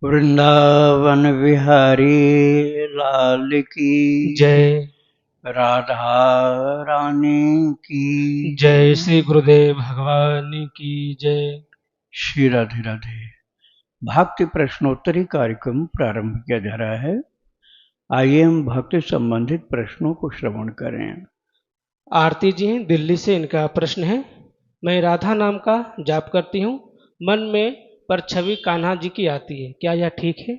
वृंदावन विहारी लाल की जय। राधा रानी की जय श्री गुरुदेव भगवान की जय। श्री राधे राधे। भक्ति प्रश्नोत्तरी कार्यक्रम प्रारंभ किया जा रहा है। आइए हम भक्ति संबंधित प्रश्नों को श्रवण करें। आरती जी दिल्ली से, इनका प्रश्न है, मैं राधा नाम का जाप करती हूँ, मन में पर छवि कान्हा जी की आती है, क्या यह ठीक है?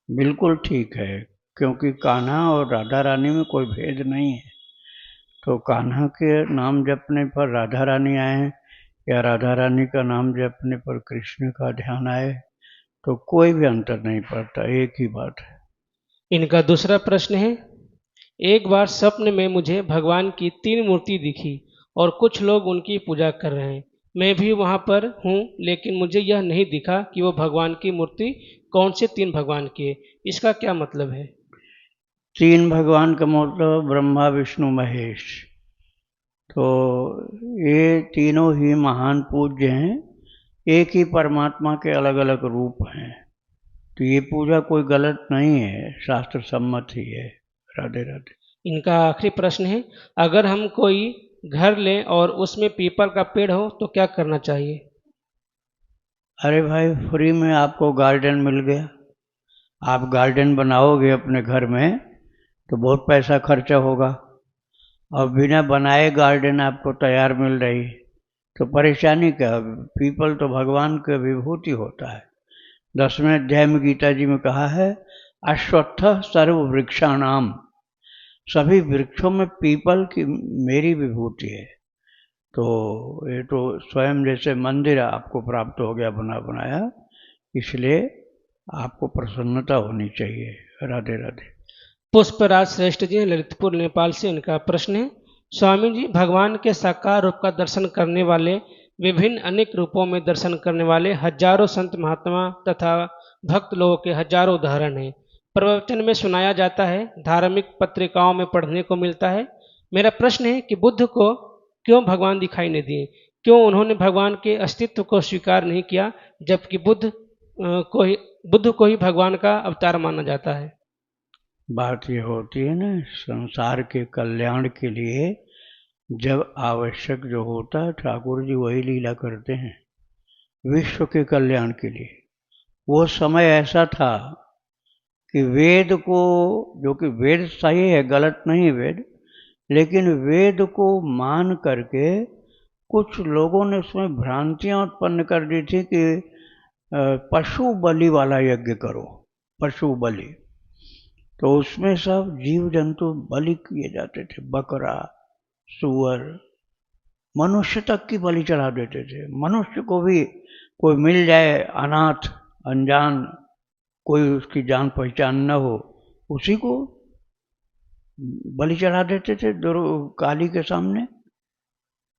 बिल्कुल ठीक है, क्योंकि कान्हा और राधा रानी में कोई भेद नहीं है। तो कान्हा के नाम जपने पर राधा रानी आए या राधा रानी का नाम जपने पर कृष्ण का ध्यान आए तो कोई भी अंतर नहीं पड़ता, एक ही बात है। इनका दूसरा प्रश्न है, एक बार स्वप्न में मुझे भगवान की 3 मूर्ति दिखी और कुछ लोग उनकी पूजा कर रहे हैं। मैं भी वहाँ पर हूँ, लेकिन मुझे यह नहीं दिखा कि वो भगवान की मूर्ति कौन से 3 भगवान की है। इसका क्या मतलब है? 3 भगवान का मतलब ब्रह्मा विष्णु महेश। तो ये तीनों ही महान पूज्य हैं, एक ही परमात्मा के अलग अलग रूप हैं। तो ये पूजा कोई गलत नहीं है, शास्त्र सम्मत ही है। राधे राधे। इनका आखिरी प्रश्न है, अगर हम कोई घर लें और उसमें पीपल का पेड़ हो तो क्या करना चाहिए? अरे भाई, फ्री में आपको गार्डन मिल गया, आप गार्डन बनाओगे अपने घर में तो बहुत पैसा खर्चा होगा, और बिना बनाए गार्डन आपको तैयार मिल रही तो परेशानी क्या। पीपल तो भगवान की विभूति होता है। 10वें अध्याय में गीता जी में कहा है, अश्वत्थ सर्व वृक्षाणाम, सभी वृक्षों में पीपल की मेरी विभूति है। तो ये तो स्वयं जैसे मंदिर आपको प्राप्त हो गया बना बनाया, इसलिए आपको प्रसन्नता होनी चाहिए। राधे राधे। पुष्पराज श्रेष्ठ जी ललितपुर नेपाल से, इनका प्रश्न है, स्वामी जी भगवान के साकार रूप का दर्शन करने वाले, विभिन्न अनेक रूपों में दर्शन करने वाले हजारों संत महात्मा तथा भक्त लोगों के हजारों उदाहरण हैं। प्रवचन में सुनाया जाता है, धार्मिक पत्रिकाओं में पढ़ने को मिलता है। मेरा प्रश्न है कि बुद्ध को क्यों भगवान दिखाई नहीं दिए? क्यों उन्होंने भगवान के अस्तित्व को स्वीकार नहीं किया, जबकि बुद्ध को ही भगवान का अवतार माना जाता है? बात ये होती है ना, संसार के कल्याण के लिए जब आवश्यक जो होता है ठाकुर जी वही लीला करते हैं, विश्व के कल्याण के लिए। वो समय ऐसा था कि वेद को, जो कि वेद सही है, गलत नहीं वेद, लेकिन वेद को मान करके कुछ लोगों ने उसमें भ्रांतियां उत्पन्न कर दी थी कि पशु बलि वाला यज्ञ करो, पशु बलि। तो उसमें सब जीव जंतु बलि किए जाते थे, बकरा, सूअर, मनुष्य तक की बलि चढ़ा देते थे। मनुष्य को भी कोई मिल जाए, अनाथ अनजान, कोई उसकी जान पहचान न हो, उसी को बलि चढ़ा देते थे काली के सामने।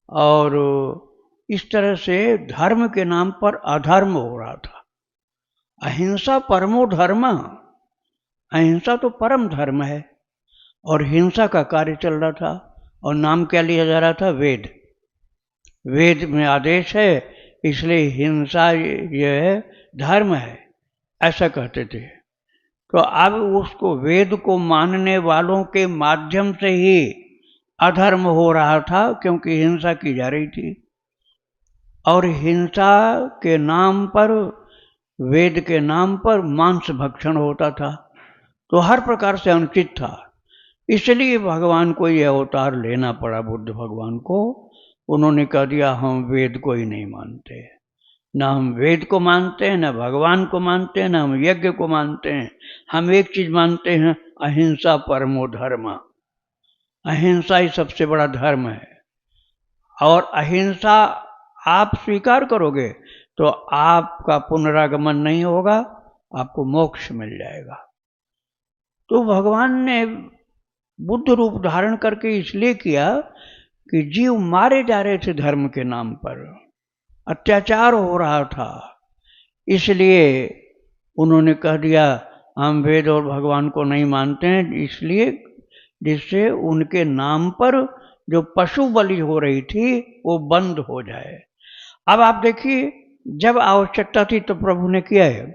और इस तरह से धर्म के नाम पर अधर्म हो रहा था। अहिंसा परमो धर्म, अहिंसा तो परम धर्म है, और हिंसा का कार्य चल रहा था। और नाम क्या लिया जा रहा था? वेद। वेद में आदेश है, इसलिए हिंसा ये है, धर्म है, ऐसा कहते थे। तो अब उसको, वेद को मानने वालों के माध्यम से ही अधर्म हो रहा था, क्योंकि हिंसा की जा रही थी। और हिंसा के नाम पर, वेद के नाम पर मांस भक्षण होता था, तो हर प्रकार से अनुचित था। इसलिए भगवान को यह अवतार लेना पड़ा, बुद्ध भगवान को। उन्होंने कह दिया, हम वेद को ही नहीं मानते, ना हम वेद को मानते हैं, ना भगवान को मानते हैं, ना हम यज्ञ को मानते हैं। हम एक चीज मानते हैं, अहिंसा परमो धर्म, अहिंसा ही सबसे बड़ा धर्म है। और अहिंसा आप स्वीकार करोगे तो आपका पुनरागमन नहीं होगा, आपको मोक्ष मिल जाएगा। तो भगवान ने बुद्ध रूप धारण करके इसलिए किया कि जीव मारे जा रहे थे धर्म के नाम पर, अत्याचार हो रहा था। इसलिए उन्होंने कह दिया, हम वेद और भगवान को नहीं मानते हैं, इसलिए जिससे उनके नाम पर जो पशु बलि हो रही थी वो बंद हो जाए। अब आप देखिए, जब आवश्यकता थी तो प्रभु ने किया है।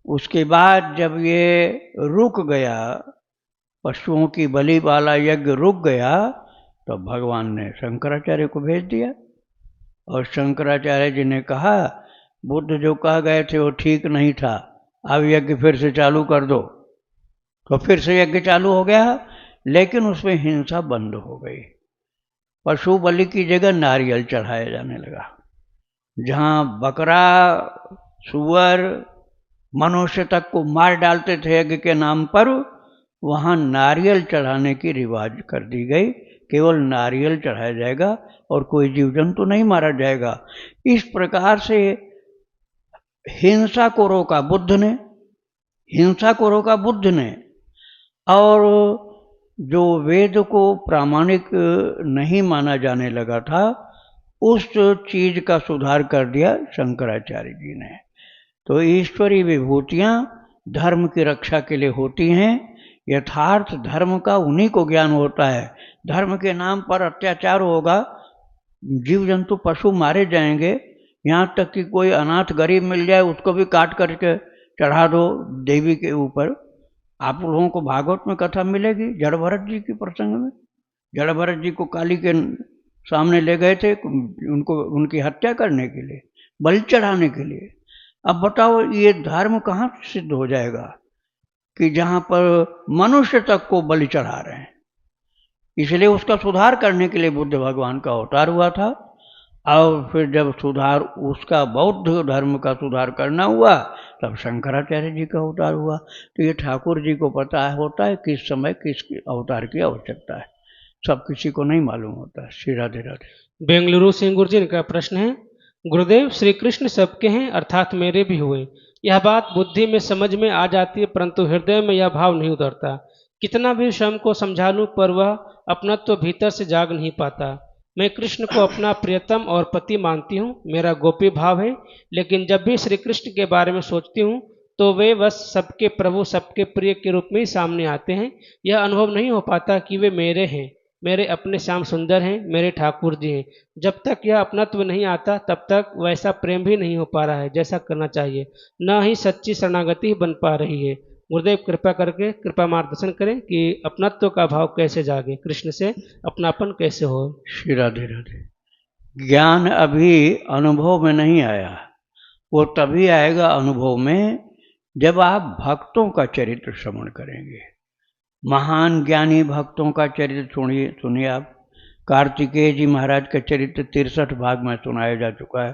उसके बाद जब ये रुक गया, पशुओं की बलि वाला यज्ञ रुक गया, तो भगवान ने शंकराचार्य को भेज दिया। और शंकराचार्य जी ने कहा, बुद्ध जो कह गए थे वो ठीक नहीं था, अब यज्ञ फिर से चालू कर दो। तो फिर से यज्ञ चालू हो गया, लेकिन उसमें हिंसा बंद हो गई। पशु बलि की जगह नारियल चढ़ाया जाने लगा। जहाँ बकरा, सुअर, मनुष्य तक को मार डालते थे यज्ञ के नाम पर, वहाँ नारियल चढ़ाने की रिवाज कर दी गई। केवल नारियल चढ़ाया जाएगा और कोई जीव जंतु नहीं मारा जाएगा। इस प्रकार से हिंसा को रोका बुद्ध ने, हिंसा को रोका बुद्ध ने। और जो वेद को प्रामाणिक नहीं माना जाने लगा था, उस चीज का सुधार कर दिया शंकराचार्य जी ने। तो ईश्वरीय विभूतियां धर्म की रक्षा के लिए होती हैं। यथार्थ धर्म का उन्हीं को ज्ञान होता है। धर्म के नाम पर अत्याचार होगा, जीव जंतु पशु मारे जाएंगे, यहाँ तक कि कोई अनाथ गरीब मिल जाए उसको भी काट करके चढ़ा दो देवी के ऊपर। आप लोगों को भागवत में कथा मिलेगी जड़ भरत जी के प्रसंग में। जड़ भरत जी को काली के सामने ले गए थे उनको, उनकी हत्या करने के लिए, बलि चढ़ाने के लिए। अब बताओ ये धर्म कहाँ सिद्ध हो जाएगा कि जहाँ पर मनुष्य तक को बलि चढ़ा रहे हैं। इसलिए उसका सुधार करने के लिए बुद्ध भगवान का अवतार हुआ था। और फिर जब सुधार उसका बौद्ध धर्म का सुधार करना हुआ, तब शंकराचार्य जी का अवतार हुआ। तो ये ठाकुर जी को पता होता है किस समय किस अवतार की आवश्यकता है, सब किसी को नहीं मालूम होता। श्री राधे राधे। बेंगलुरु से गुरुजी का प्रश्न है, गुरुदेव श्री कृष्ण सबके हैं अर्थात मेरे भी हुए, यह बात बुद्धि में समझ में आ जाती है, परंतु हृदय में यह भाव नहीं उतरता। कितना भी स्वयं को समझा लूं पर वह अपनत्व भीतर से जाग नहीं पाता। मैं कृष्ण को अपना प्रियतम और पति मानती हूँ, मेरा गोपी भाव है, लेकिन जब भी श्री कृष्ण के बारे में सोचती हूँ तो वे बस सबके प्रभु, सबके प्रिय के रूप में ही सामने आते हैं। यह अनुभव नहीं हो पाता कि वे मेरे हैं, मेरे अपने श्याम सुंदर हैं, मेरे ठाकुर जी हैं। जब तक यह अपनत्व नहीं आता तब तक वैसा प्रेम भी नहीं हो पा रहा है जैसा करना चाहिए, न ही सच्ची शरणागति बन पा रही है। गुरुदेव कृपा करके कृपा मार्गदर्शन करें कि अपनत्व का भाव कैसे जागे, कृष्ण से अपनापन कैसे हो। श्री राधे राधे। ज्ञान अभी अनुभव में नहीं आया, वो तभी आएगा अनुभव में जब आप भक्तों का चरित्र श्रवण करेंगे। महान ज्ञानी भक्तों का चरित्र सुनिए आप। कार्तिकेय जी महाराज का चरित्र 63 भाग में सुनाया जा चुका है।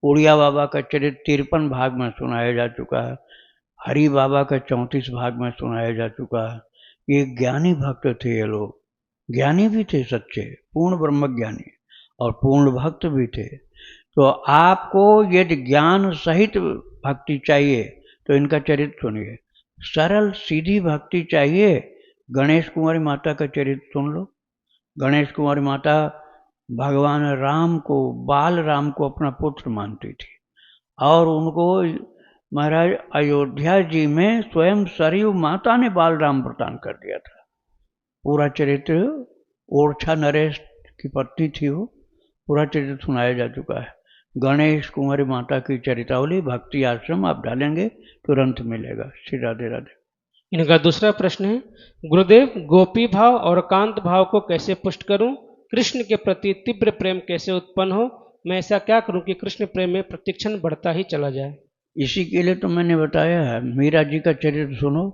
उड़िया बाबा का चरित्र 53 भाग में सुनाया जा चुका है। हरि बाबा का 34 भाग में सुनाया जा चुका है। ये ज्ञानी भक्त थे, ये लोग ज्ञानी भी थे सच्चे, पूर्ण ब्रह्म ज्ञानी और पूर्ण भक्त भी थे। तो आपको यदि ज्ञान सहित भक्ति चाहिए तो इनका चरित्र सुनिए। सरल सीधी भक्ति चाहिए, गणेश कुमारी माता का चरित्र सुन लो। गणेश कुमारी माता भगवान राम को, बाल राम को अपना पुत्र मानती थी और उनको महाराज अयोध्या जी में स्वयं सरयू माता ने बाल राम प्रदान कर दिया था। पूरा चरित्र, ओरछा नरेश की पत्नी थी वो, पूरा चरित्र सुनाया जा चुका है। गणेश कुमारी माता की चरितावली भक्ति आश्रम आप डालेंगे तुरंत मिलेगा। श्री राधे राधे। इनका दूसरा प्रश्न है, गुरुदेव गोपी भाव और कांत भाव को कैसे पुष्ट करूं? कृष्ण के प्रति तीव्र प्रेम कैसे उत्पन्न हो? मैं ऐसा क्या करूं कि कृष्ण प्रेम में प्रतिक्षण बढ़ता ही चला जाए? इसी के लिए तो मैंने बताया है, मीरा जी का चरित्र सुनो।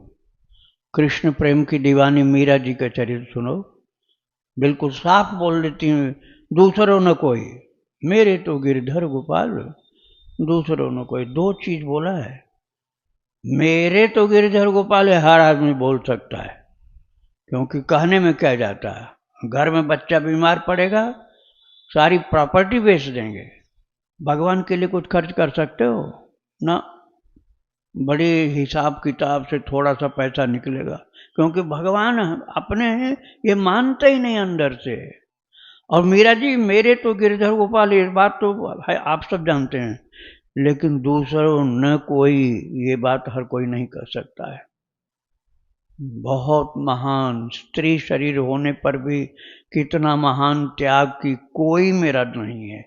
कृष्ण प्रेम की दीवानी मीरा जी का चरित्र सुनो। बिल्कुल साफ बोल देती हूँ, दूसरों न कोई, मेरे तो गिरधर गोपाल, दूसरों न कोई। दो चीज बोला है, मेरे तो गिरधर गोपाल है हर आदमी बोल सकता है, क्योंकि कहने में क्या जाता है। घर में बच्चा बीमार पड़ेगा, सारी प्रॉपर्टी बेच देंगे, भगवान के लिए कुछ खर्च कर सकते हो ना? बड़े हिसाब किताब से थोड़ा सा पैसा निकलेगा, क्योंकि भगवान अपने हैं ये मानते ही नहीं अंदर से। और मीरा जी मेरे तो गिरधर गोपाल, इस बात तो आप सब जानते हैं, लेकिन दूसरों न कोई, ये बात हर कोई नहीं कर सकता है। बहुत महान स्त्री शरीर होने पर भी कितना महान त्याग की, कोई मेरा नहीं है,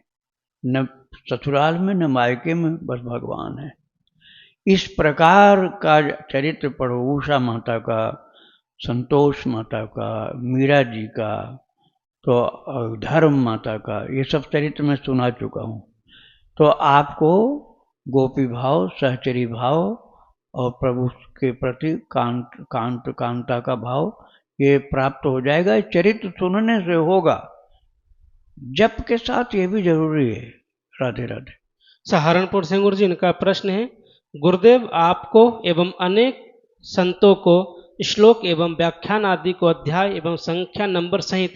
न ससुराल में न मायके में, बस भगवान है। इस प्रकार का चरित्र पढ़ो, उषा माता का, संतोष माता का, मीरा जी का, तो धर्म माता का, ये सब चरित्र मैं सुना चुका हूँ। तो आपको गोपी भाव, सहचरी भाव और प्रभु के प्रति कांता का भाव ये प्राप्त हो जाएगा। चरित्र सुनने से होगा, जप के साथ ये भी जरूरी है। राधे राधे। सहारनपुर से गुरु जी, इनका प्रश्न है, गुरुदेव आपको एवं अनेक संतों को श्लोक एवं व्याख्यान आदि को अध्याय एवं संख्या नंबर सहित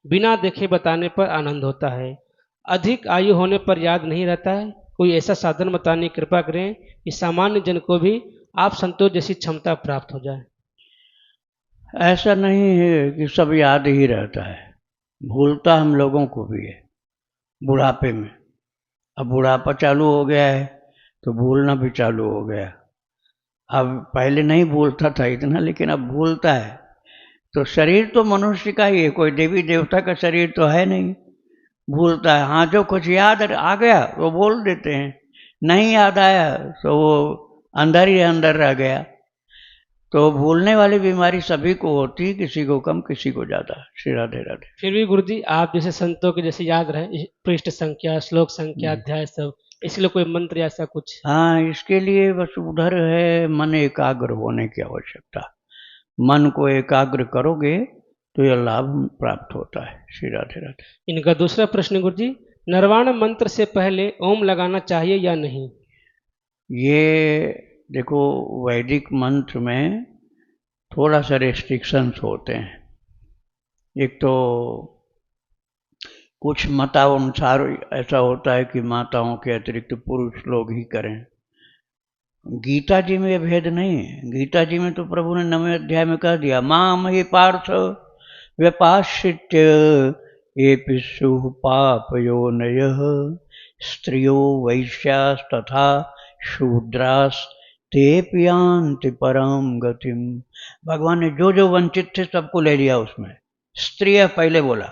बिना देखे बताने पर आनंद होता है, अधिक आयु होने पर याद नहीं रहता है। कोई ऐसा साधन बताने की कृपा करें कि सामान्य जन को भी आप संतों जैसी क्षमता प्राप्त हो जाए। ऐसा नहीं है कि सब याद ही रहता है, भूलता हम लोगों को भी है बुढ़ापे में। अब बुढ़ापा चालू हो गया है तो भूलना भी चालू हो गया। अब पहले नहीं भूलता था इतना, लेकिन अब भूलता है। तो शरीर तो मनुष्य का ही है, कोई देवी देवता का शरीर तो है नहीं, भूलता है। हाँ, जो कुछ याद आ गया वो बोल देते हैं, नहीं याद आया तो वो अंदर ही अंदर रह गया। तो भूलने वाली बीमारी सभी को होती, किसी को कम किसी को ज्यादा। श्री राधे राधे। फिर भी गुरु जी, आप जैसे संतों के जैसे याद रहे, पृष्ठ संख्या, श्लोक संख्या, अध्याय सब, इसलिए कोई मंत्र ऐसा कुछ? हाँ, इसके लिए बस उधर है मन एकाग्र होने की आवश्यकता। मन को एकाग्र करोगे तो यह लाभ प्राप्त होता है। श्री राधे राधे। इनका दूसरा प्रश्न गुरु जी, निर्वाण मंत्र से पहले ओम लगाना चाहिए या नहीं? ये देखो, वैदिक मंत्र में थोड़ा सा रेस्ट्रिक्शंस होते हैं। एक तो कुछ मतानुसार ऐसा होता है कि माताओं के अतिरिक्त पुरुष लोग ही करें। गीता जी में भेद नहीं है। गीता जी में तो प्रभु ने 9वें अध्याय में कह दिया, माम ही पार्थ व्यपाश्रित्य ये पिशु पापयोनयः स्त्रियो वैश्यास्तथा शूद्रास ते यान्ति परम गतिम। भगवान ने जो जो वंचित थे सबको ले लिया उसमें। स्त्रिय पहले बोला,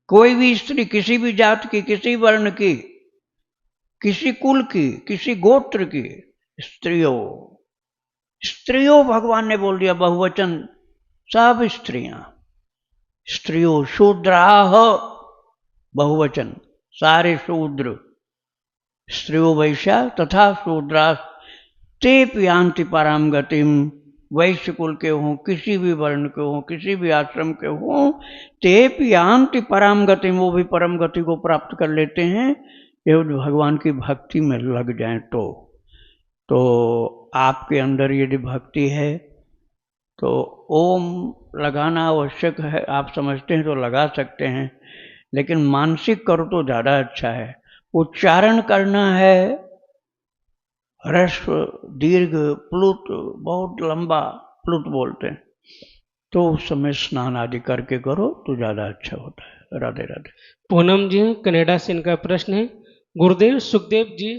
कोई भी स्त्री, किसी भी जात की, किसी वर्ण की, किसी कुल की, किसी गोत्र की, स्त्रियों, स्त्रियों भगवान ने बोल दिया, बहुवचन, सब स्त्रियां। स्त्रियों, शूद्राह बहुवचन, सारे शूद्र। स्त्रियों वैश्या तथा शूद्रा ते यान्ति पराम गतिम। वैश्य कुल के हों, किसी भी वर्ण के हों, किसी भी आश्रम के हों, ते यान्ति पराम गतिम, वो भी परम गति को प्राप्त कर लेते हैं, ये भगवान की भक्ति में लग जाएं तो आपके अंदर यदि भक्ति है तो ओम लगाना आवश्यक है। आप समझते हैं तो लगा सकते हैं, लेकिन मानसिक करो तो ज़्यादा अच्छा है। उच्चारण करना है, ह्रस्व दीर्घ प्लुत, बहुत लंबा प्लुत बोलते हैं, तो उस समय स्नान आदि करके करो तो ज़्यादा अच्छा होता है। राधे राधे। पूनम जी कनाडा से, इनका प्रश्न है, गुरुदेव सुखदेव जी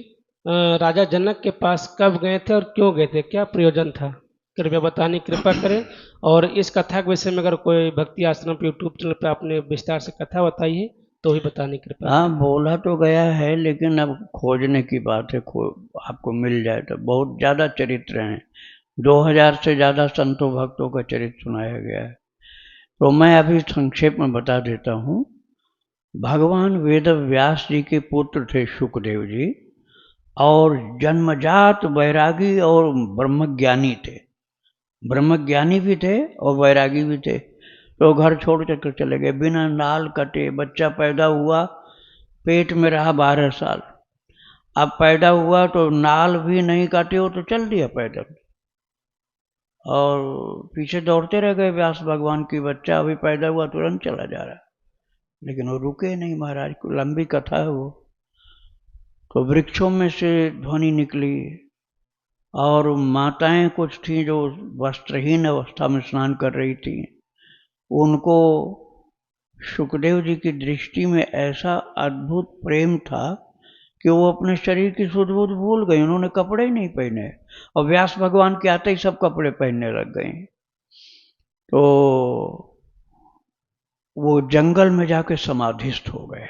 राजा जनक के पास कब गए थे और क्यों गए थे, क्या प्रयोजन था, कृपया बताने की कृपा करें। और इस कथा के विषय में अगर कोई भक्ति आश्रम पे यूट्यूब चैनल पे आपने विस्तार से कथा बताई है तो भी बताने की कृपा। हाँ, बोला तो गया है, लेकिन अब खोजने की बात है, आपको मिल जाए तो। बहुत ज़्यादा चरित्र हैं, 2000 से ज़्यादा संतों भक्तों का चरित्र सुनाया गया है। तो मैं अभी संक्षेप में बता देता हूँ। भगवान वेद व्यास जी के पुत्र थे शुकदेव जी, और जन्मजात वैरागी और ब्रह्मज्ञानी थे। ब्रह्मज्ञानी भी थे और वैरागी भी थे। तो घर छोड़ कर चले गए, बिना नाल कटे। बच्चा पैदा हुआ, पेट में रहा 12 साल। अब पैदा हुआ तो नाल भी नहीं काटे हो तो चल दिया पैदल, और पीछे दौड़ते रह गए व्यास भगवान की। बच्चा अभी पैदा हुआ, तुरंत चला जा रहा, लेकिन वो रुके नहीं महाराज को। लंबी कथा है वो। तो वृक्षों में से ध्वनि निकली, और माताएं कुछ थीं जो वस्त्रहीन अवस्था में स्नान कर रही थी। उनको शुकदेव जी की दृष्टि में ऐसा अद्भुत प्रेम था कि वो अपने शरीर की सुध बुध भूल गई। उन्होंने कपड़े ही नहीं पहने, और व्यास भगवान के आते ही सब कपड़े पहनने लग गए। तो वो जंगल में जाके समाधिस्थ हो गए,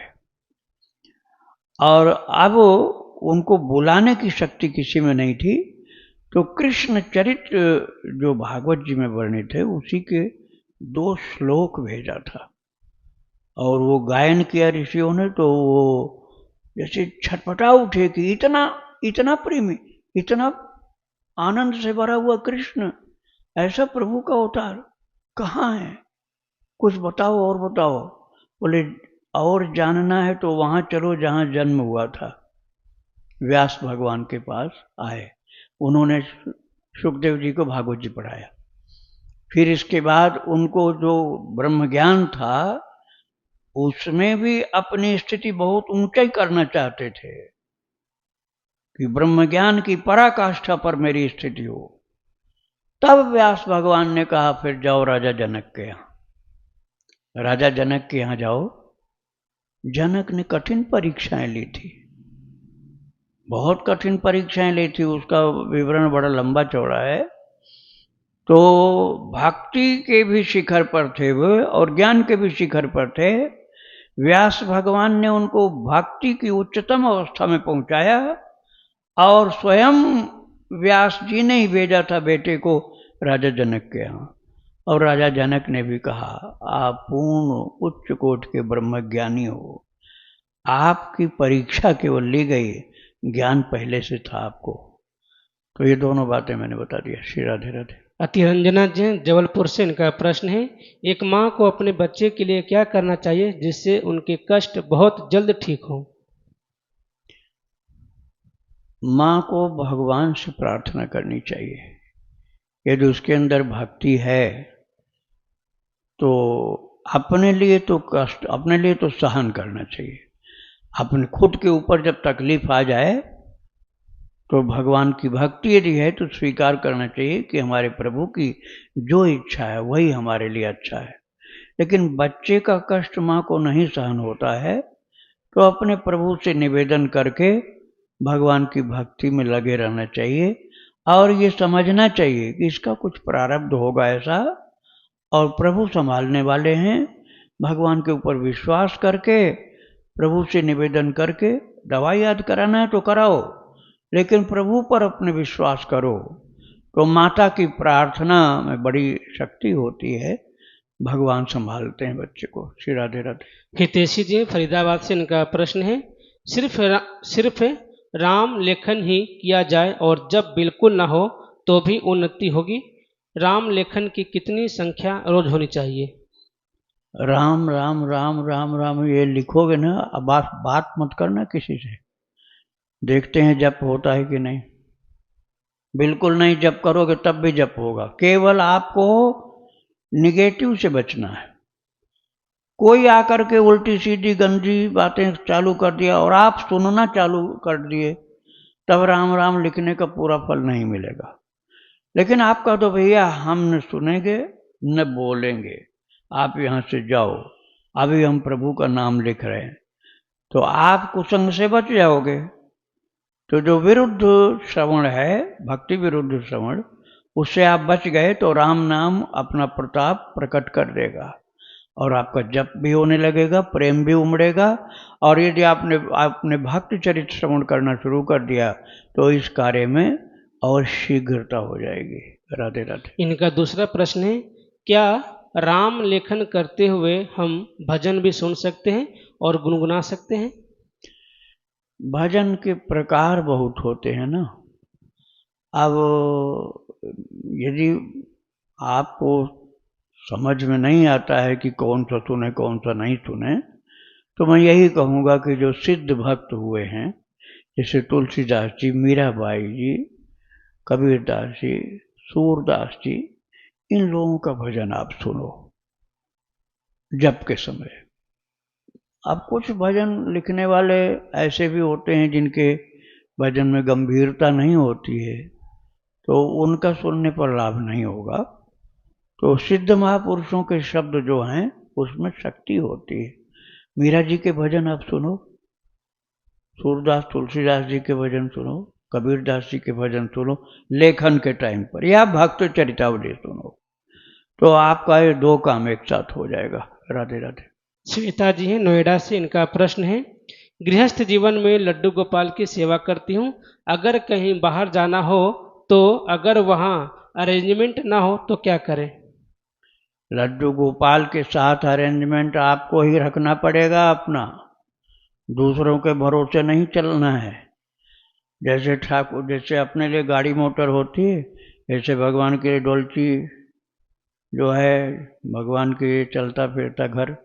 और अब उनको बुलाने की शक्ति किसी में नहीं थी। तो कृष्ण चरित्र जो भागवत जी में वर्णित है उसी के 2 श्लोक भेजा था, और वो गायन किया ऋषियों ने, तो वो जैसे छटपटा उठे कि इतना इतना प्रेमी, इतना आनंद से भरा हुआ कृष्ण, ऐसा प्रभु का अवतार कहाँ है, कुछ बताओ और बताओ। बोले और जानना है तो वहां चलो जहां जन्म हुआ था। व्यास भगवान के पास आए, उन्होंने सुखदेव जी को भागवत जी पढ़ाया। फिर इसके बाद उनको जो ब्रह्म ज्ञान था उसमें भी अपनी स्थिति बहुत ऊंचाई करना चाहते थे कि ब्रह्म ज्ञान की पराकाष्ठा पर मेरी स्थिति हो। तब व्यास भगवान ने कहा फिर जाओ राजा जनक के यहाँ। राजा जनक के यहाँ जाओ। जनक ने कठिन परीक्षाएं ली थी, बहुत कठिन परीक्षाएं ली थी, उसका विवरण बड़ा लंबा चौड़ा है। तो भक्ति के भी शिखर पर थे वो और ज्ञान के भी शिखर पर थे। व्यास भगवान ने उनको भक्ति की उच्चतम अवस्था में पहुंचाया और स्वयं व्यास जी ने ही भेजा था बेटे को राजा जनक के यहाँ। और राजा जनक ने भी कहा आप पूर्ण उच्च कोटि के ब्रह्मज्ञानी हो, आपकी परीक्षा केवल ली गई, ज्ञान पहले से था आपको। तो ये दोनों बातें मैंने बता दिया। श्री राधे राधे। अतिरंजना जी जबलपुर से इनका प्रश्न है, एक माँ को अपने बच्चे के लिए क्या करना चाहिए जिससे उनके कष्ट बहुत जल्द ठीक हो? माँ को भगवान से प्रार्थना करनी चाहिए। यदि उसके अंदर भक्ति है तो अपने लिए तो कष्ट, अपने लिए तो सहन करना चाहिए। अपने खुद के ऊपर जब तकलीफ आ जाए तो भगवान की भक्ति यदि है तो स्वीकार करना चाहिए कि हमारे प्रभु की जो इच्छा है वही हमारे लिए अच्छा है। लेकिन बच्चे का कष्ट माँ को नहीं सहन होता है तो अपने प्रभु से निवेदन करके भगवान की भक्ति में लगे रहना चाहिए और ये समझना चाहिए कि इसका कुछ प्रारब्ध होगा ऐसा, और प्रभु संभालने वाले हैं। भगवान के ऊपर विश्वास करके प्रभु से निवेदन करके दवाई याद कराना है तो कराओ, लेकिन प्रभु पर अपने विश्वास करो। तो माता की प्रार्थना में बड़ी शक्ति होती है, भगवान संभालते हैं बच्चे को। श्री राधे राधे। हितेशी जी फरीदाबाद से इनका प्रश्न है, सिर्फ राम लेखन ही किया जाए और जब बिल्कुल ना हो तो भी उन्नति होगी? राम लेखन की कितनी संख्या रोज होनी चाहिए? राम राम राम राम राम ये लिखोगे ना, अब बात मत करना किसी से, देखते हैं जप होता है कि नहीं। बिल्कुल नहीं जप करोगे तब भी जप होगा। केवल आपको निगेटिव से बचना है। कोई आकर के उल्टी सीधी गंदी बातें चालू कर दिया और आप सुनना चालू कर दिए, तब राम राम लिखने का पूरा फल नहीं मिलेगा। लेकिन आप कह दो भैया हम न सुनेंगे न बोलेंगे, आप यहाँ से जाओ, अभी हम प्रभु का नाम लिख रहे हैं, तो आप कुसंग से बच जाओगे। तो जो विरुद्ध श्रवण है, भक्ति विरुद्ध श्रवण, उससे आप बच गए तो राम नाम अपना प्रताप प्रकट कर देगा और आपका जप भी होने लगेगा, प्रेम भी उमड़ेगा। और यदि आपने भक्त चरित्र श्रवण करना शुरू कर दिया तो इस कार्य में और शीघ्रता हो जाएगी। राधे राधे। इनका दूसरा प्रश्न है, क्या राम लेखन करते हुए हम भजन भी सुन सकते हैं और गुनगुना सकते हैं? भजन के प्रकार बहुत होते हैं ना। अब यदि आपको समझ में नहीं आता है कि कौन सा सुने कौन सा नहीं सुने, तो मैं यही कहूँगा कि जो सिद्ध भक्त हुए हैं, जैसे तुलसीदास जी, मीराबाई जी, कबीरदास जी, सूरदास जी, इन लोगों का भजन आप सुनो जप के समय। अब कुछ भजन लिखने वाले ऐसे भी होते हैं जिनके भजन में गंभीरता नहीं होती है, तो उनका सुनने पर लाभ नहीं होगा। तो सिद्ध महापुरुषों के शब्द जो हैं उसमें शक्ति होती है। मीरा जी के भजन आप सुनो, सूरदास तुलसीदास जी के भजन सुनो, कबीरदास जी के भजन सुनो लेखन के टाइम पर, या भक्त चरितावली सुनो, तो आपका ये 2 काम एक साथ हो जाएगा। राधे राधे। श्वेता जी हैं नोएडा से, इनका प्रश्न है, गृहस्थ जीवन में लड्डू गोपाल की सेवा करती हूँ, अगर कहीं बाहर जाना हो तो अगर वहाँ अरेंजमेंट ना हो तो क्या करें? लड्डू गोपाल के साथ अरेंजमेंट आपको ही रखना पड़ेगा अपना, दूसरों के भरोसे नहीं चलना है। जैसे ठाकुर, जैसे अपने लिए गाड़ी मोटर होती है, ऐसे भगवान के लिए डोलची जो है, भगवान के चलता फिरता घर,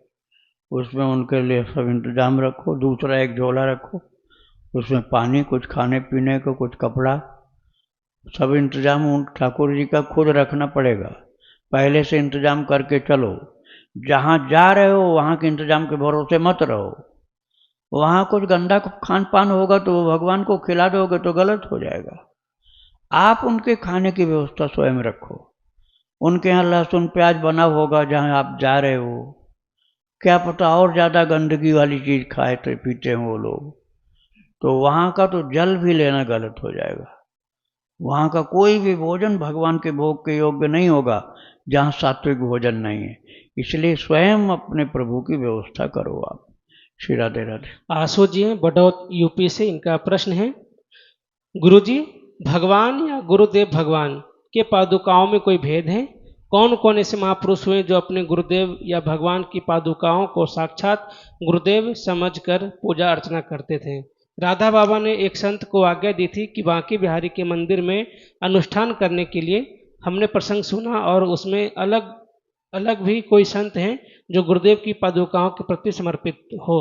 उसमें उनके लिए सब इंतजाम रखो। दूसरा एक झोला रखो, उसमें पानी, कुछ खाने पीने को, कुछ कपड़ा, सब इंतजाम उन ठाकुर जी का खुद रखना पड़ेगा। पहले से इंतजाम करके चलो। जहाँ जा रहे हो वहाँ के इंतजाम के भरोसे मत रहो। वहाँ कुछ गंदा खान पान होगा तो भगवान को खिला दोगे तो गलत हो जाएगा। आप उनके खाने की व्यवस्था स्वयं रखो। उनके यहाँ लहसुन प्याज बना होगा जहाँ आप जा रहे हो, क्या पता और ज़्यादा गंदगी वाली चीज़ खाए तो पीते हैं वो लोग, तो वहाँ का तो जल भी लेना गलत हो जाएगा। वहाँ का कोई भी भोजन भगवान के भोग के योग्य नहीं होगा जहाँ सात्विक भोजन नहीं है। इसलिए स्वयं अपने प्रभु की व्यवस्था करो आप। श्री राधे राधे। आशु जी हैं बडौत यूपी से, इनका प्रश्न है, गुरुजी, भगवान या गुरुदेव भगवान के पादुकाओं में कोई भेद है? कौन कौन ऐसे महापुरुष हुए जो अपने गुरुदेव या भगवान की पादुकाओं को साक्षात गुरुदेव समझकर पूजा अर्चना करते थे? राधा बाबा ने एक संत को आज्ञा दी थी कि बांके बिहारी के मंदिर में अनुष्ठान करने के लिए। हमने प्रसंग सुना और उसमें अलग अलग भी कोई संत हैं जो गुरुदेव की पादुकाओं के प्रति समर्पित हो।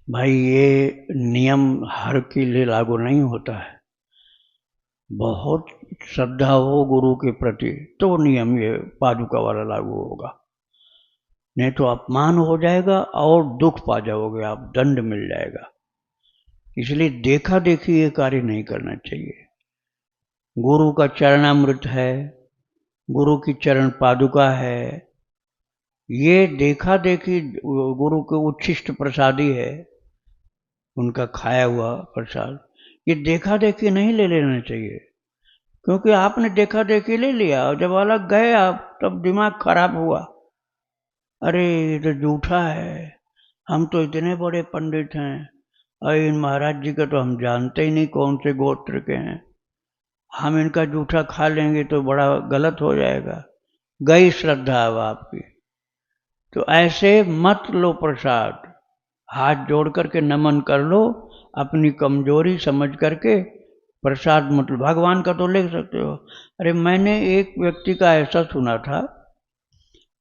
भाई ये नियम हर के लिए लागू नहीं होता है। बहुत श्रद्धा हो गुरु के प्रति तो नियम ये पादुका वाला लागू होगा, नहीं तो अपमान हो जाएगा और दुख पा जाओगे आप, दंड मिल जाएगा। इसलिए देखा देखी ये कार्य नहीं करना चाहिए। गुरु का चरणामृत है, गुरु की चरण पादुका है, ये देखा देखी गुरु के उच्छिष्ट प्रसादी है, उनका खाया हुआ प्रसाद, ये देखा देखी नहीं ले लेना चाहिए। क्योंकि आपने देखा देखी ले लिया और जब अलग गए आप तब दिमाग खराब हुआ, अरे ये तो झूठा है, हम तो इतने बड़े पंडित हैं और इन महाराज जी का तो हम जानते ही नहीं कौन से गोत्र के हैं, हम इनका जूठा खा लेंगे तो बड़ा गलत हो जाएगा। गई श्रद्धा अब आपकी। तो ऐसे मत लो प्रसाद, हाथ जोड़ करके नमन कर लो, अपनी कमजोरी समझ करके प्रसाद मतलब भगवान का तो ले सकते हो। अरे मैंने एक व्यक्ति का ऐसा सुना था,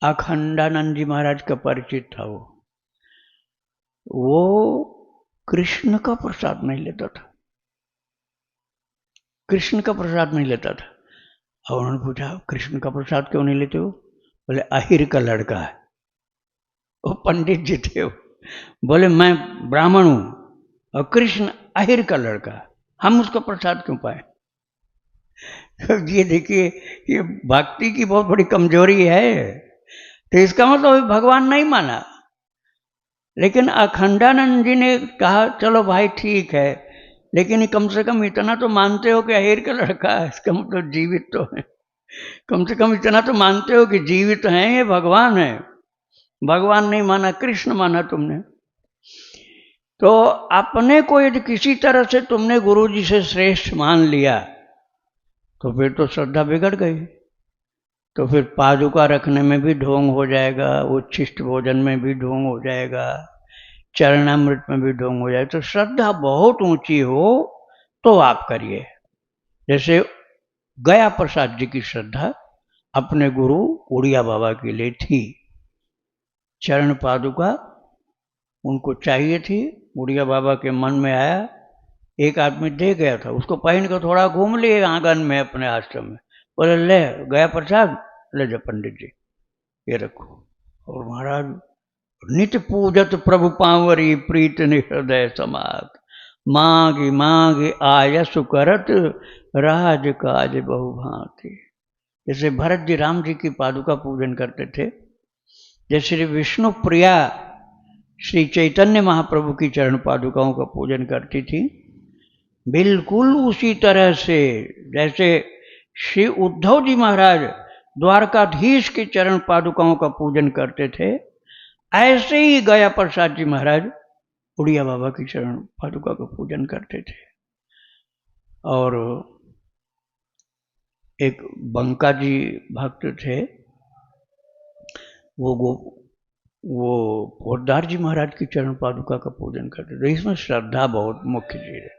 अखंडानंद जी महाराज का परिचित था, वो कृष्ण का प्रसाद नहीं लेता था, कृष्ण का प्रसाद नहीं लेता था। और उन्होंने पूछा कृष्ण का प्रसाद क्यों नहीं लेते हो? बोले अहिर का लड़का है, वो पंडित जी थे। वो बोले मैं ब्राह्मण हूं और कृष्ण अहिर का लड़का है, हम उसका प्रसाद क्यों पाए? तो ये देखिए ये भक्ति की बहुत बड़ी कमजोरी है। तो इसका मतलब भगवान नहीं माना। लेकिन अखंडानंद जी ने कहा चलो भाई ठीक है, लेकिन कम से कम इतना तो मानते हो कि अहिर का लड़का है, इसका मतलब जीवित तो है, कम से कम इतना तो मानते हो कि जीवित हैं, ये भगवान है। भगवान नहीं माना, कृष्ण माना तुमने। तो अपने को यदि किसी तरह से तुमने गुरु जी से श्रेष्ठ मान लिया तो फिर तो श्रद्धा बिगड़ गई। तो फिर पादुका रखने में भी ढोंग हो जाएगा, उच्छिष्ट भोजन में भी ढोंग हो जाएगा, चरणामृत में भी ढोंग हो जाएगा। तो श्रद्धा बहुत ऊंची हो तो आप करिए। जैसे गया प्रसाद जी की श्रद्धा अपने गुरु उड़िया बाबा के लिए थी, चरण पादुका उनको चाहिए थी। उड़िया बाबा के मन में आया, एक आदमी दे गया था, उसको पहन कर थोड़ा घूम लिए आंगन में अपने आश्रम में, बोले ले गया प्रसाद, ले जा पंडित जी ये रखो। और महाराज नित्य पूजत प्रभु पांवरी प्रीत हृदय समात, मांगी मांगी आयसु करत राज काज बहुभांति। जैसे भरत जी राम जी की पादुका पूजन करते थे, जैसे श्री विष्णु प्रिया श्री चैतन्य महाप्रभु की चरण पादुकाओं का पूजन करती थी, बिल्कुल उसी तरह से जैसे श्री उद्धव जी महाराज द्वारकाधीश के चरण पादुकाओं का पूजन करते थे, ऐसे ही गया प्रसाद जी महाराज उड़िया बाबा की चरण पादुका का पूजन करते थे। और एक बंका जी भक्त थे, वो पोद्दार जी महाराज की चरण पादुका का पूजन करते थे। इसमें श्रद्धा बहुत मुख्य चीज है।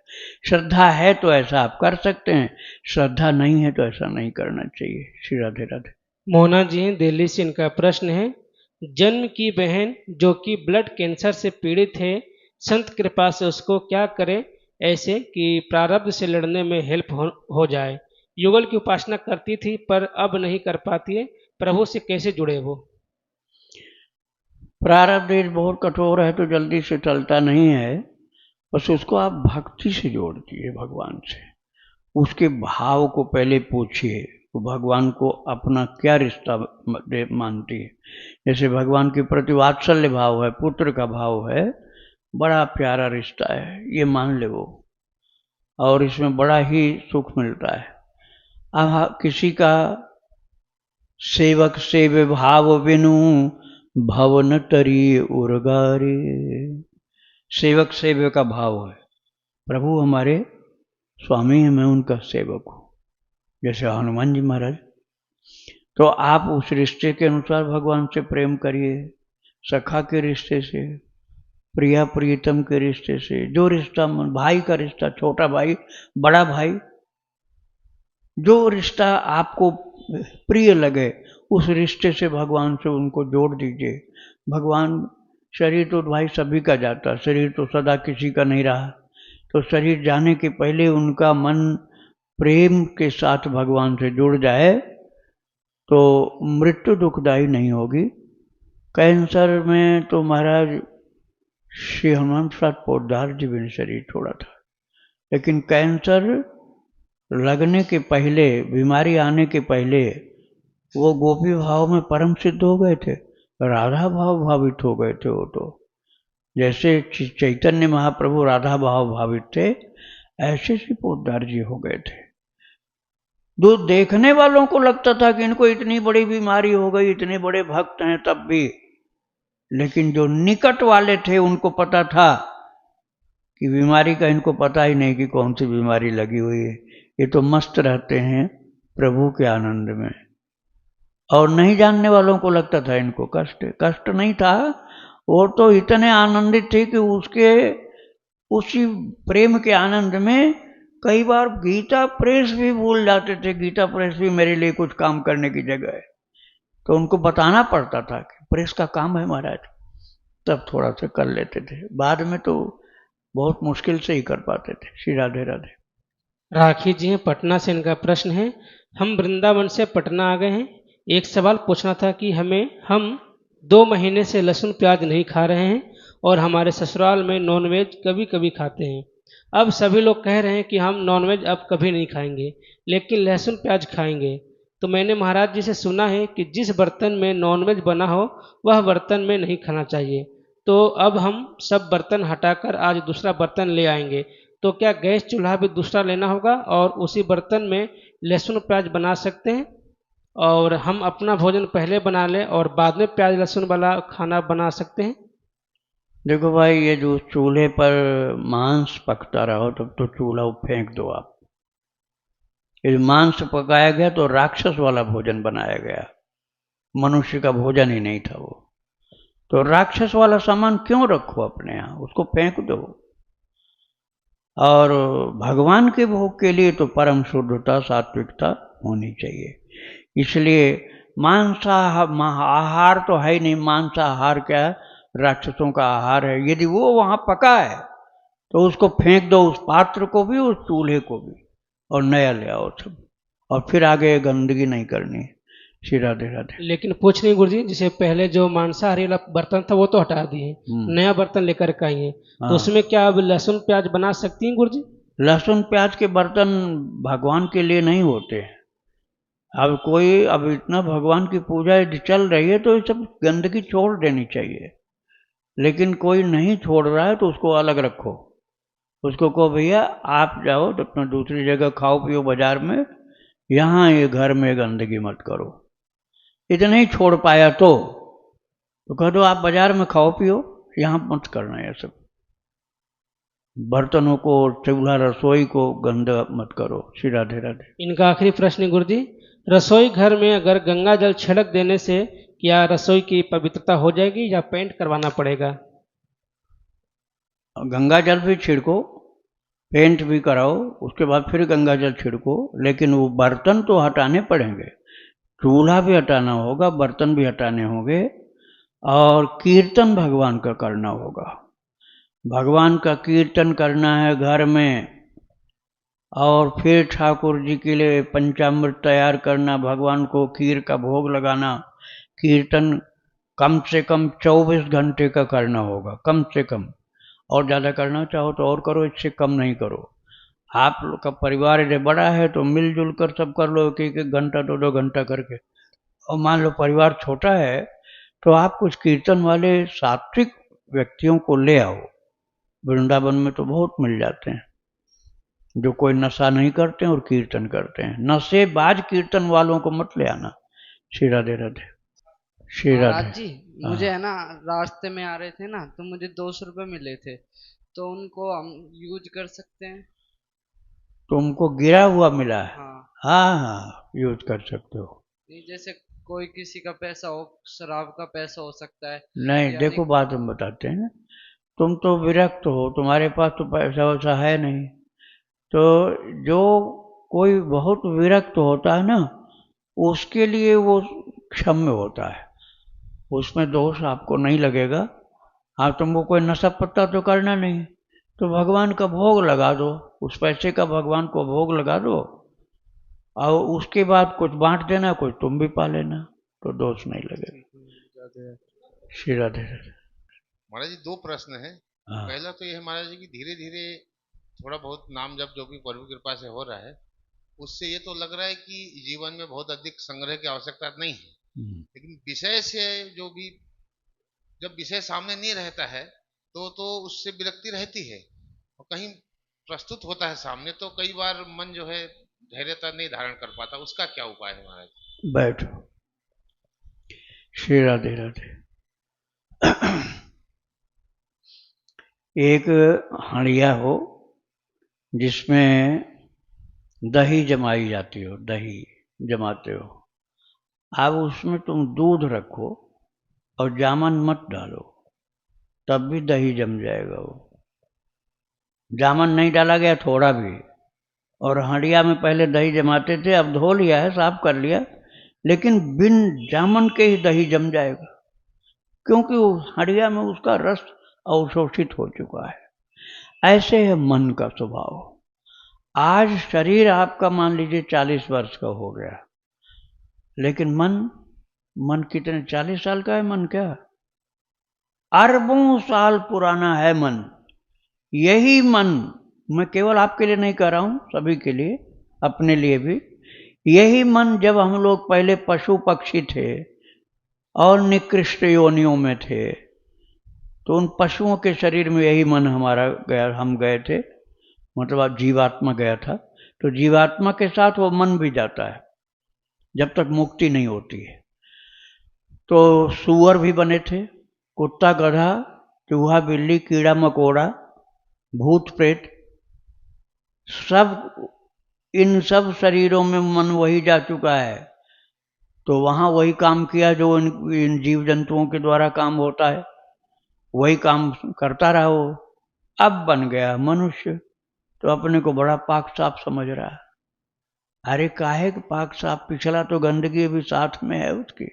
श्रद्धा है तो ऐसा आप कर सकते हैं, श्रद्धा नहीं है तो ऐसा नहीं करना चाहिए। श्री राधे राधे। मोहना जी हैं दिल्ली से, इनका प्रश्न है, जन्म की बहन जो कि ब्लड कैंसर से पीड़ित है, संत कृपा से उसको क्या करें ऐसे कि प्रारब्ध से लड़ने में हेल्प हो जाए। युगल की उपासना करती थी पर अब नहीं कर पाती है, प्रभु से कैसे जुड़े वो? प्रारब्ध बहुत कठोर है तो जल्दी से टलता नहीं है, बस उसको आप भक्ति से जोड़ दीजिए भगवान से। उसके भाव को पहले पूछिए, तो भगवान को अपना क्या रिश्ता मानती है। जैसे भगवान के प्रति वात्सल्य भाव है, पुत्र का भाव है, बड़ा प्यारा रिश्ता है, ये मान ले वो, और इसमें बड़ा ही सुख मिलता है। अब किसी का सेवक सेवे भाव बिनु भवन तरी उर्गारे, सेवक सेवे का भाव है, प्रभु हमारे स्वामी हैं, मैं उनका सेवक हूँ, जैसे हनुमान जी महाराज। तो आप उस रिश्ते के अनुसार भगवान से प्रेम करिए, सखा के रिश्ते से, प्रिया प्रियतम के रिश्ते से, जो रिश्ता, भाई का रिश्ता, छोटा भाई बड़ा भाई, जो रिश्ता आपको प्रिय लगे उस रिश्ते से भगवान से उनको जोड़ दीजिए। भगवान, शरीर तो भाई सभी का जाता, शरीर तो सदा किसी का नहीं रहा, तो शरीर जाने के पहले उनका मन प्रेम के साथ भगवान से जुड़ जाए तो मृत्यु दुखदायी नहीं होगी। कैंसर में तो महाराज श्री हनुमान प्रसाद पोद्दार जी भी ने शरीर छोड़ा था, लेकिन कैंसर लगने के पहले, बीमारी आने के पहले वो गोपी भाव में परम सिद्ध हो गए थे, राधा भाव भावित हो गए थे। वो तो जैसे चैतन्य महाप्रभु राधा भाव भावित थे, ऐसे श्री पोद्दार जी हो गए थे। जो देखने वालों को लगता था कि इनको इतनी बड़ी बीमारी हो गई, इतने बड़े भक्त हैं तब भी, लेकिन जो निकट वाले थे उनको पता था कि बीमारी का इनको पता ही नहीं कि कौन सी बीमारी लगी हुई है, ये तो मस्त रहते हैं प्रभु के आनंद में। और नहीं जानने वालों को लगता था इनको कष्ट नहीं था, वो तो इतने आनंदित थे कि उसके उसी प्रेम के आनंद में कई बार गीता प्रेस भी भूल जाते थे। गीता प्रेस भी मेरे लिए कुछ काम करने की जगह है, तो उनको बताना पड़ता था कि प्रेस का काम है महाराज, तब थोड़ा सा कर लेते थे, बाद में तो बहुत मुश्किल से ही कर पाते थे। श्री राधे राधे। राखी जी हैं पटना से, इनका प्रश्न है, हम वृंदावन से पटना आ गए हैं, एक सवाल पूछना था कि हम 2 महीने से लहसुन प्याज नहीं खा रहे हैं और हमारे ससुराल में नॉनवेज कभी कभी खाते हैं। अब सभी लोग कह रहे हैं कि हम नॉनवेज अब कभी नहीं खाएंगे, लेकिन लहसुन प्याज खाएंगे। तो मैंने महाराज जी से सुना है कि जिस बर्तन में नॉनवेज बना हो वह बर्तन में नहीं खाना चाहिए। तो अब हम सब बर्तन हटाकर आज दूसरा बर्तन ले आएंगे, तो क्या गैस चूल्हा भी दूसरा लेना होगा और उसी बर्तन में लहसुन प्याज बना सकते हैं, और हम अपना भोजन पहले बना लें और बाद में प्याज लहसुन वाला खाना बना सकते हैं? देखो भाई, ये जो चूल्हे पर मांस पकता रहो तब तो चूल्हा फेंक दो आप। ये मांस पकाया गया तो राक्षस वाला भोजन बनाया गया, मनुष्य का भोजन ही नहीं था वो। तो राक्षस वाला सामान क्यों रखो अपने यहाँ, उसको फेंक दो। और भगवान के भोग के लिए तो परम शुद्धता सात्विकता होनी चाहिए। इसलिए आहार तो है ही नहीं, मांसाहार क्या है, राक्षसों का आहार है। यदि वो वहाँ पका है तो उसको फेंक दो, उस पात्र को भी, उस चूल्हे को भी, और नया ले आओ सब, और फिर आगे गंदगी नहीं करनी। श्री राधे राधे। लेकिन पूछ नहीं गुरुजी, जैसे पहले जो मांसाहारी वाला बर्तन था वो तो हटा दिए, नया बर्तन लेकर के आई है, तो उसमें क्या अब लहसुन प्याज बना सकती हैं गुरुजी? लहसुन प्याज के बर्तन भगवान के लिए नहीं होते हैं। अब इतना भगवान की पूजा यदि चल रही है तो ये सब गंदगी छोड़ देनी चाहिए, लेकिन कोई नहीं छोड़ रहा है तो उसको अलग रखो। उसको कहो भैया आप जाओ तो अपना दूसरी जगह खाओ पियो बाजार में, यहाँ ये घर में गंदगी मत करो। इतना ही छोड़ पाया तो कह दो आप बाजार में खाओ पियो, यहाँ मत करना ये सब। बर्तनों को, चूल्हा रसोई को गंदा मत करो। श्री राधे राधे। इनका आखिरी प्रश्न है गुरुजी, रसोई घर में अगर गंगा जल छिड़क देने से क्या रसोई की पवित्रता हो जाएगी या पेंट करवाना पड़ेगा? गंगा जल भी छिड़को, पेंट भी कराओ, उसके बाद फिर गंगा जल छिड़को, लेकिन वो बर्तन तो हटाने पड़ेंगे। चूल्हा भी हटाना होगा, बर्तन भी हटाने होंगे, और कीर्तन भगवान का करना होगा। भगवान का कीर्तन करना है घर में, और फिर ठाकुर जी के लिए पंचामृत तैयार करना, भगवान को खीर का भोग लगाना। कीर्तन कम से कम 24 घंटे का करना होगा, कम से कम। और ज़्यादा करना चाहो तो और करो, इससे कम नहीं करो। आप लोग का परिवार यदि बड़ा है तो मिलजुल कर सब कर लो, एक एक घंटा 2-2 घंटा करके। और मान लो परिवार छोटा है तो आप कुछ कीर्तन वाले सात्विक व्यक्तियों को ले आओ। वृंदावन में तो बहुत मिल जाते हैं जो कोई नशा नहीं करते हैं और कीर्तन करते हैं। नशेबाज कीर्तन वालों को मत ले आना। श्री राधे राधे। श्री महाराज राधे। जी, मुझे है ना, रास्ते में आ रहे थे ना, तो मुझे 200 रुपये मिले थे, तो उनको हम यूज कर सकते हैं? तुमको गिरा हुआ मिला है? हाँ। हाँ हाँ, यूज कर सकते हो। नहीं, जैसे कोई किसी का पैसा हो, शराब का पैसा हो सकता है। नहीं, यानी देखो बात हम बताते हैं। तुम तो विरक्त हो, तुम्हारे पास तो पैसा वैसा है नहीं। तो जो कोई बहुत विरक्त होता है ना, उसके लिए वो क्षम्य होता है, उसमें दोष आपको नहीं लगेगा। हाँ, तुमको कोई नशा पत्ता तो करना नहीं, तो भगवान का भोग लगा दो, उस पैसे का भगवान को भोग लगा दो, और उसके बाद कुछ बांट देना, कुछ तुम भी पा लेना, तो दोष नहीं लगेगा। श्री राधे राधे। महाराज जी, 2 प्रश्न हैं। हाँ। पहला तो ये है महाराज जी कि धीरे धीरे थोड़ा बहुत नाम जप जो भी प्रभु कृपा से हो रहा है, उससे ये तो लग रहा है कि जीवन में बहुत अधिक संग्रह की आवश्यकता नहीं है। लेकिन विषय से जो भी, जब विषय सामने नहीं रहता है तो उससे विरक्ति रहती है, और कहीं प्रस्तुत होता है सामने तो कई बार मन जो है धैर्यता नहीं धारण कर पाता। उसका क्या उपाय है महाराज? बैठो। श्री राधे राधे। एक हंडिया हो जिसमें दही जमाई जाती हो, दही जमाते हो। अब उसमें तुम दूध रखो और जामन मत डालो, तब भी दही जम जाएगा। वो जामन नहीं डाला गया थोड़ा भी, और हंडिया में पहले दही जमाते थे, अब धो लिया है, साफ कर लिया, लेकिन बिन जामन के ही दही जम जाएगा, क्योंकि उस हंडिया में उसका रस अवशोषित हो चुका है। ऐसे है मन का स्वभाव। आज शरीर आपका मान लीजिए 40 वर्ष का हो गया, लेकिन मन कितने 40 साल का है? मन क्या, अरबों साल पुराना है मन। यही मन, मैं केवल आपके लिए नहीं कह रहा हूं, सभी के लिए, अपने लिए भी, यही मन जब हम लोग पहले पशु पक्षी थे और निकृष्ट योनियों में थे, तो उन पशुओं के शरीर में यही मन हमारा गया, हम गए थे, मतलब आप जीवात्मा गया था, तो जीवात्मा के साथ वो मन भी जाता है जब तक मुक्ति नहीं होती है। तो सूअर भी बने थे, कुत्ता, गधा, चूहा, बिल्ली, कीड़ा मकोड़ा, भूत प्रेत, सब, इन सब शरीरों में मन वही जा चुका है। तो वहाँ वही काम किया जो इन जीव जंतुओं के द्वारा काम होता है, वही काम करता रहा वो। अब बन गया मनुष्य, तो अपने को बड़ा पाक साफ समझ रहा है। अरे काहे पाक साफ, पिछला तो गंदगी भी साथ में है उसकी,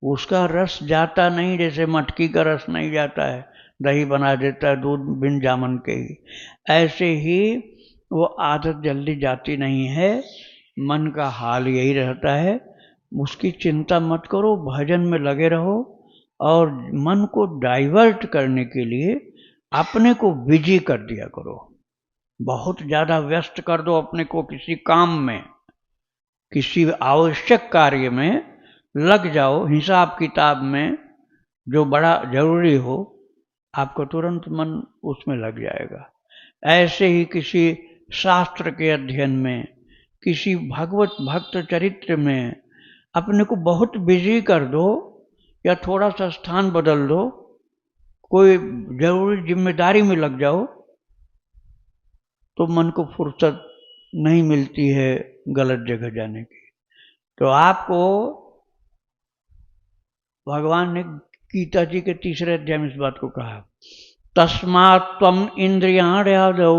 उसका रस जाता नहीं, जैसे मटकी का रस नहीं जाता है, दही बना देता है दूध बिन जामन के ही, ऐसे ही वो आदत जल्दी जाती नहीं है। मन का हाल यही रहता है, उसकी चिंता मत करो, भजन में लगे रहो, और मन को डाइवर्ट करने के लिए अपने को बिजी कर दिया करो, बहुत ज़्यादा व्यस्त कर दो अपने को किसी काम में, किसी आवश्यक कार्य में लग जाओ, हिसाब किताब में जो बड़ा जरूरी हो, आपको तुरंत मन उसमें लग जाएगा। ऐसे ही किसी शास्त्र के अध्ययन में, किसी भगवत भक्त चरित्र में अपने को बहुत बिजी कर दो, या थोड़ा सा स्थान बदल दो, कोई जरूरी जिम्मेदारी में लग जाओ, तो मन को फुर्सत नहीं मिलती है गलत जगह जाने की। तो आपको भगवान ने गीता जी के 3रे अध्याय में इस बात को कहा, तस्मात् त्वम इंद्रियाण्यादौ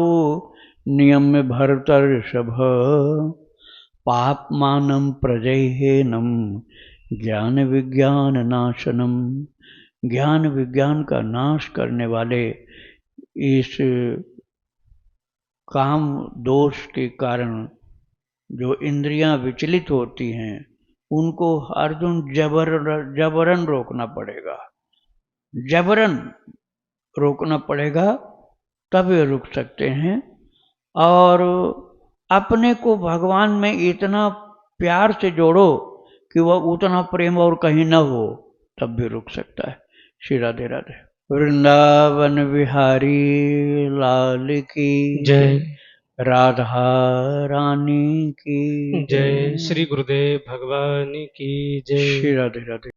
नियम्य भरतर्षभ पापमानं प्रजह्येनं ज्ञान विज्ञान नाशनम। ज्ञान विज्ञान का नाश करने वाले इस काम दोष के कारण जो इंद्रियां विचलित होती हैं उनको अर्जुन जबरन रोकना पड़ेगा, जबरन रोकना पड़ेगा, तब ये रुक सकते हैं। और अपने को भगवान में इतना प्यार से जोड़ो कि वह उतना प्रेम और कहीं न हो, तब भी रुक सकता है। श्री राधे राधे। वृंदावन बिहारी लाल की जय। राधा रानी की जय। श्री गुरुदेव भगवान की जय। श्री राधे राधे।